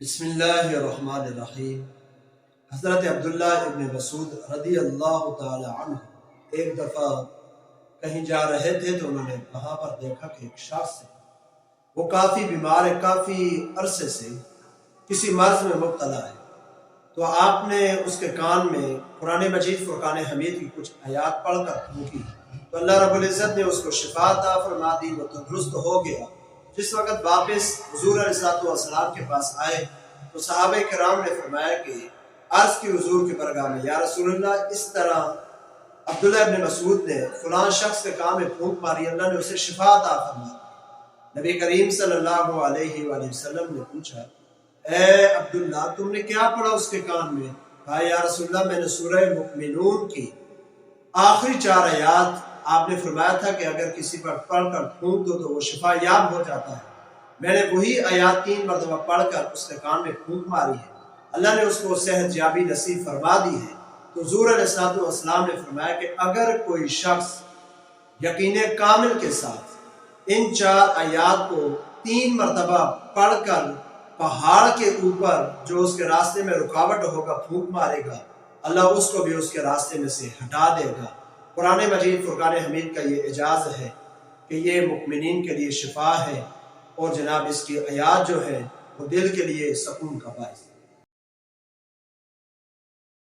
बिस्मिल्लाहिर्रहमानिर्रहीम। हज़रत अब्दुल्लाह इब्न मसूद रदी अल्लाह ताला अन्हु एक दफ़ा कहीं जा रहे थे तो उन्होंने वहाँ पर देखा कि एक शख्स है, वो काफ़ी बीमार है, काफ़ी अरसे से किसी मर्ज में मुब्तला है। तो आपने उसके कान में कुरान मजीद फुरकान हमीद की कुछ आयात पढ़ कर फूंकी तो अल्लाह रब्बुल इज़्ज़त ने उसको शिफा अता फरमा दी, वो तंदुरुस्त हो गया। जिस वक़्त वापस हुज़ूर अलैहिस्सलाम के पास आए तो सहाबे किराम ने फरमाया कि अर्ज़ की हुज़ूर की बरगाह में, या रसूलल्लाह, इस तरह अब्दुल्लाह इब्न मसूद ने फलां शख्स के कान में फूंक मारी, अल्लाह ने उसे शिफा अता फरमा। नबी करीम सल्लल्लाहु अलैहि वसल्लम ने पूछा, ए अब्दुल्ला, तुमने क्या पढ़ा उसके कान में? कहा, या रसूलल्लाह, मैंने सूरह मुमिनून की आखिरी 4 आयात, आपने फरमाया था कि अगर किसी पर पढ़कर फूंक दो तो वो शिफा याब हो जाता है। मैंने वही आयात 3 मरतबा पढ़कर उसके कान में फूंक मारी है, अल्लाह ने उसको सेहत याबी नसीब फरमा दी है। तो हुज़ूर अलैहिस्सलाम ने फरमाया कि अगर कोई शख्स यकीन कामिल के साथ इन 4 आयात को 3 मरतबा पढ़कर पहाड़ के ऊपर जो उसके रास्ते में रुकावट होगा फूंक मारेगा, अल्लाह उसको भी उसके रास्ते में से हटा देगा। कुरान मजीद फुरकान हमीद का ये एजाज़ है कि ये मुमिनीन के लिए शिफा है और जनाब इसकी आयात जो है वो दिल के लिए सुकून का बाइस।